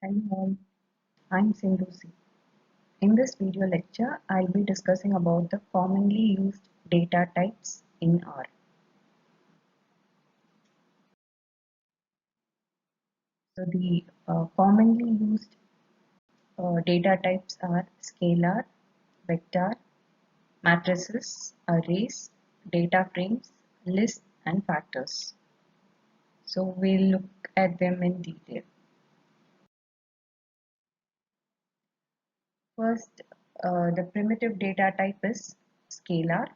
Hello all, I'm Sindhu C. In this video lecture, I'll be discussing about the commonly used data types in R. So the commonly used data types are scalar, vector, matrices, arrays, data frames, lists, and factors. So we'll look at them in detail. First, the primitive data type is scalar.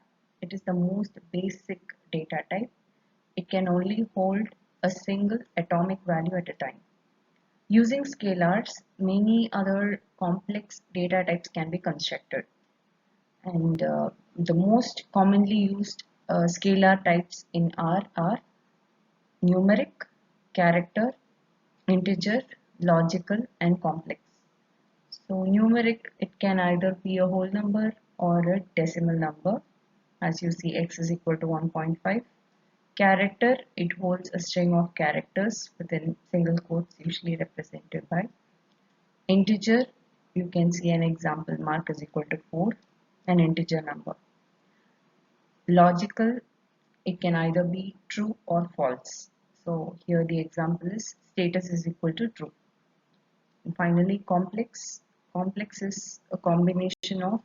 It is the most basic data type. It can only hold a single atomic value at a time. Using scalars, many other complex data types can be constructed. And the most commonly used scalar types in R are numeric, character, integer, logical, and complex. So numeric, it can either be a whole number or a decimal number. As you see, x is equal to 1.5. Character, it holds a string of characters within single quotes, usually represented by integer. You can see an example mark is equal to 4, an integer number. Logical, it can either be true or false. So here the example is status is equal to true. And finally, complex. Complex is a combination of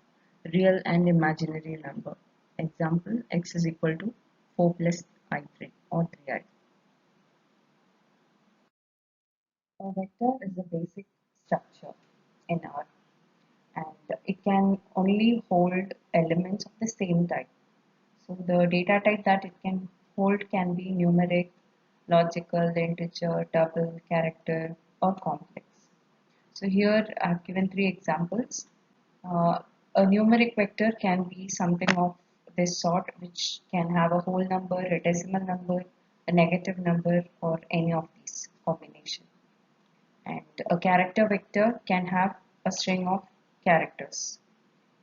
real and imaginary number. Example, x is equal to 4 plus I3 or 3i. A vector is a basic structure in R, and it can only hold elements of the same type. So the data type that it can hold can be numeric, logical, integer, double, character, or complex. So here I've given three examples. Uh, a numeric vector can be something of this sort, which can have a whole number, a decimal number, a negative number, or any of these combination. And a character vector can have a string of characters.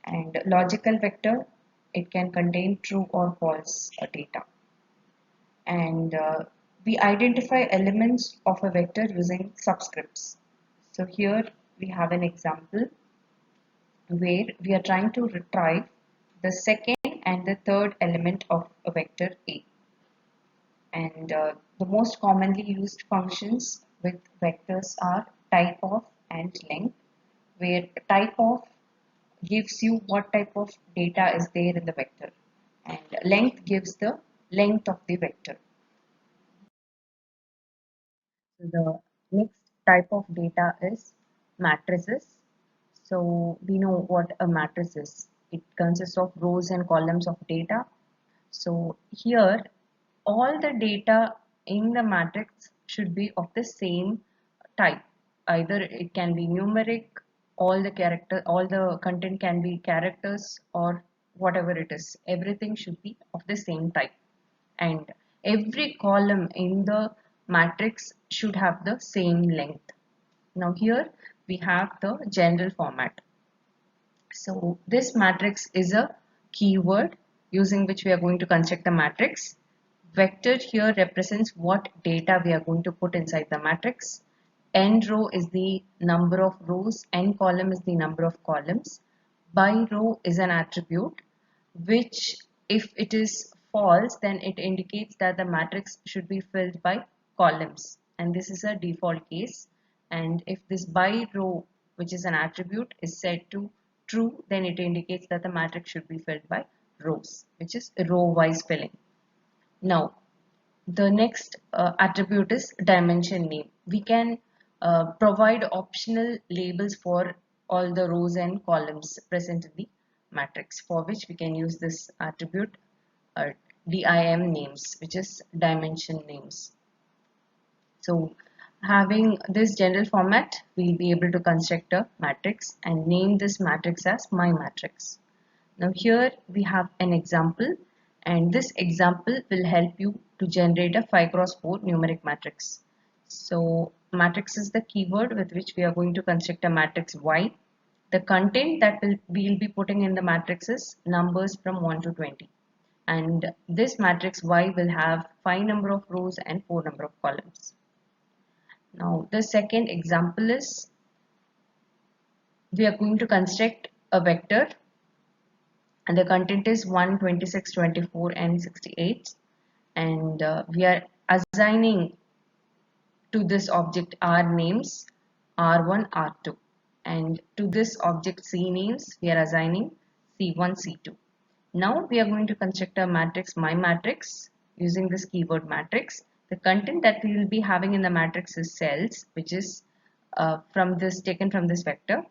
And logical vector, it can contain true or false data. And we identify elements of a vector using subscripts. So here we have an example where we are trying to retrieve the second and the third element of a vector A. And the most commonly used functions with vectors are type of and length, where type of gives you what type of data is there in the vector, and length gives the length of the vector. So the next type of data is matrices. So we know what a matrix is. It consists of rows and columns of data. So here all the data in the matrix should be of the same type. Either it can be numeric, all the content can be characters, or whatever it is. Everything should be of the same type. And every column in the matrix should have the same length. Now here we have the general format. So this matrix is a keyword using which we are going to construct the matrix. Vector here represents what data we are going to put inside the matrix. N row is the number of rows, n column is the number of columns. By row is an attribute which, if it is false, then it indicates that the matrix should be filled by columns, and this is a default case. And if this by row, which is an attribute, is set to true, then it indicates that the matrix should be filled by rows, which is row wise filling. Now the next attribute is dimension name. We can provide optional labels for all the rows and columns present in the matrix, for which we can use this attribute uh, dim names, which is dimension names. So having this general format, we'll be able to construct a matrix and name this matrix as my matrix. Now here we have an example, and this example will help you to generate a 5 cross 4 numeric matrix. So matrix is the keyword with which we are going to construct a matrix Y. The content that we'll be putting in the matrix is numbers from 1 to 20. And this matrix Y will have 5 number of rows and 4 number of columns. Now the second example is we are going to construct a vector and the content is 1, 26, 24 and 68, and we are assigning to this object R names R1, R2, and to this object C names we are assigning C1, C2. Now we are going to construct a matrix, my matrix, using this keyword matrix. The content that we will be having in the matrix is cells, which is taken from this vector,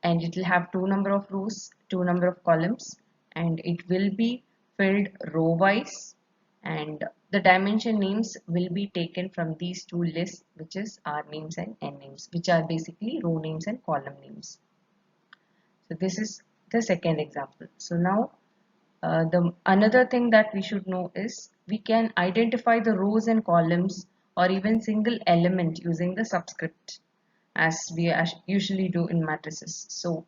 and it will have two number of rows, two number of columns, and it will be filled row wise, and the dimension names will be taken from these two lists, which is R names and N names, which are basically row names and column names. So this is the second example. So now the another thing that we should know is we can identify the rows and columns or even single element using the subscript, as we usually do in matrices. So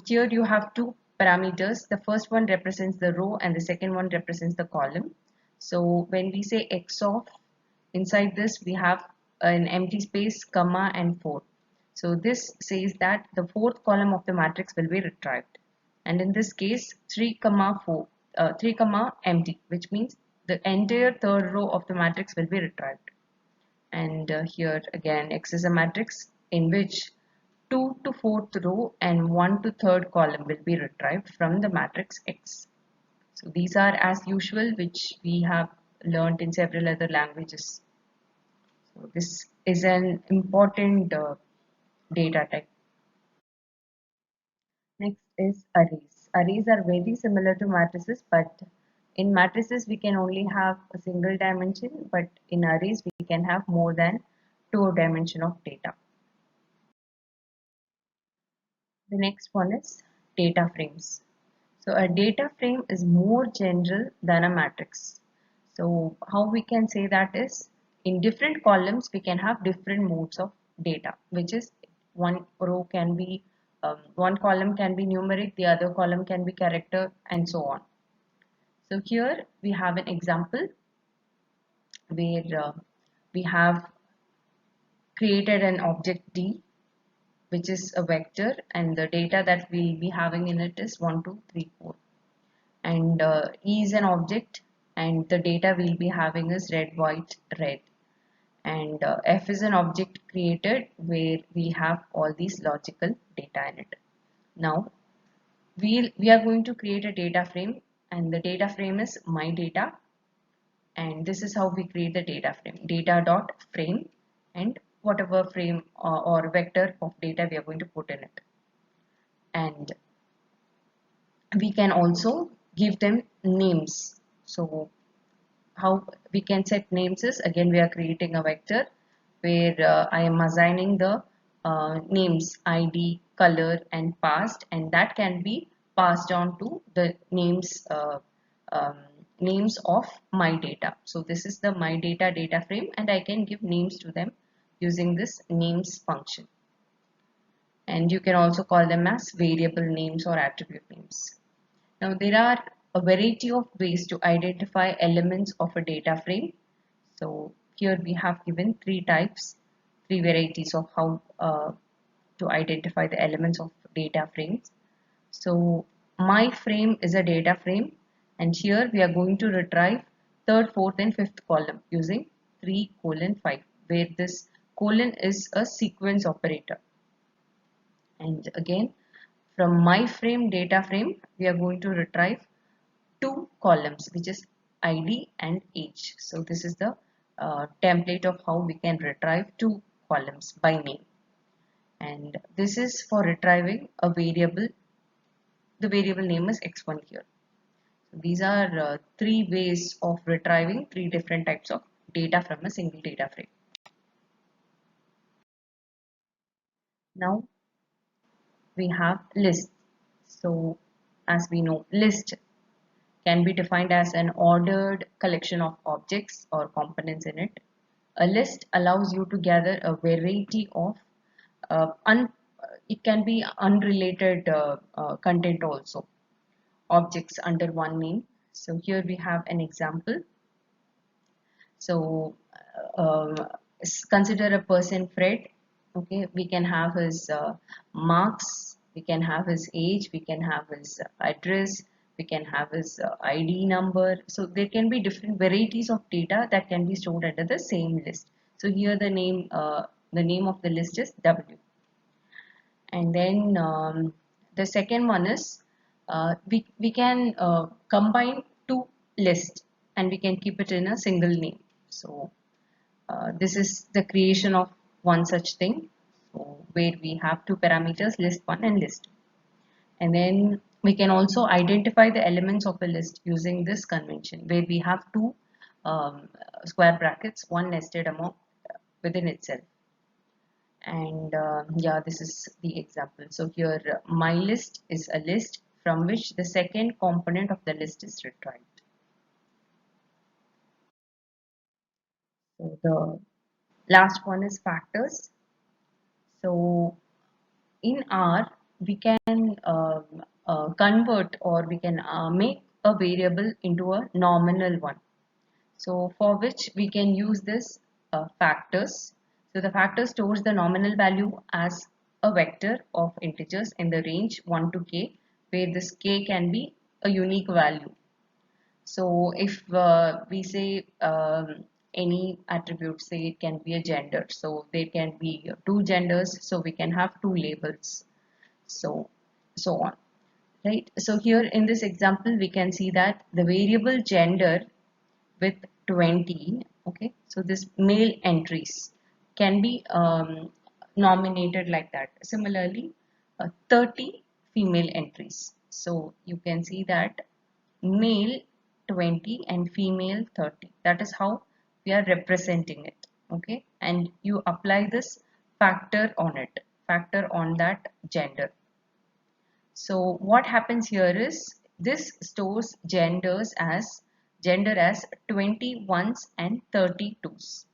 here you have two parameters. The first one represents the row and the second one represents the column. So when we say x of, inside this we have an empty space, comma and 4. So this says that the fourth column of the matrix will be retrieved. And in this case 3 comma 4, 3 comma empty, which means the entire third row of the matrix will be retrieved. And here again X is a matrix in which 2 to 4th row and 1 to 3rd column will be retrieved from the matrix X. So these are as usual, which we have learned in several other languages. So this is an important data type. Next is arrays. Arrays are very similar to matrices, but in matrices we can only have a single dimension, but in arrays we can have more than two dimension of data. The next one is data frames. So a data frame is more general than a matrix. So how we can say that is, in different columns we can have different modes of data, which is one row can be one column can be numeric, the other column can be character, and so on. So here we have an example where we have created an object D, which is a vector, and the data that we'll be having in it is 1, 2, 3, 4. And E is an object, and the data we'll be having is red, white, red. And F is an object created where we have all these logical data in it. Now we are going to create a data frame, and the data frame is my data, and this is how we create the data frame, data dot frame, and whatever frame or vector of data we are going to put in it. And we can also give them names. So how we can set names is, again we are creating a vector where I am assigning the names ID, color and past, and that can be passed on to the um, names of my data. So this is the my data frame, and I can give names to them using this names function. And you can also call them as variable names or attribute names. Now there are a variety of ways to identify elements of a data frame. So here we have given three types, three varieties of how to identify the elements of data frames. So my frame is a data frame, and here we are going to retrieve third, fourth and fifth column using 3 colon 5, where this colon is a sequence operator. And again, from my frame data frame, we are going to retrieve two columns, which is ID and age. So this is the template of how we can retrieve two columns by name. And this is for retrieving a variable. The variable name is x1 here. So these are three ways of retrieving three different types of data from a single data frame. Now we have list. So as we know, list can be defined as an ordered collection of objects or components in it. A list allows you to gather a variety of it can be unrelated content also, objects under one name. So here we have an example. So consider a person Fred. Okay, we can have his marks, we can have his age, we can have his address, we can have his ID number. So there can be different varieties of data that can be stored under the same list. So here the name of the list is W. And then the second one is we can combine two lists and we can keep it in a single name. So this is the creation of one such thing, so where we have two parameters, list 1 and list 2. And then we can also identify the elements of a list using this convention, where we have two square brackets, one nested among within itself. And yeah, this is the example. So here my list is a list from which the second component of the list is retrieved. So the last one is factors. So in R, we can convert, or we can make a variable into a nominal one. So for which we can use this factors. So the factor stores the nominal value as a vector of integers in the range 1 to k, where this k can be a unique value. So if we say any attribute, say it can be a gender, so there can be two genders, so we can have two labels, so so on, right? So here in this example we can see that the variable gender with 20, okay, so this male entries can be nominated like that. Similarly 30 female entries, so you can see that male 20 and female 30, that is how we are representing it. Okay, and you apply this factor on it, factor on that gender. So what happens here is this stores gender as 21s and 32s.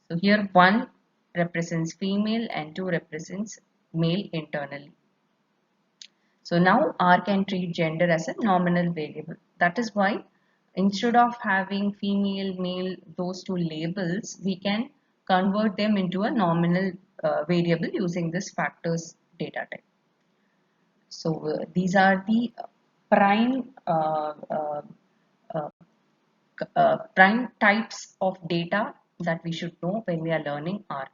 So here 1 represents female and 2 represents male internally. So now R can treat gender as a nominal variable. That is why instead of having female, male, those two labels, we can convert them into a nominal variable using this factors data type. So these are the uh, prime types of data that we should know when we are learning R.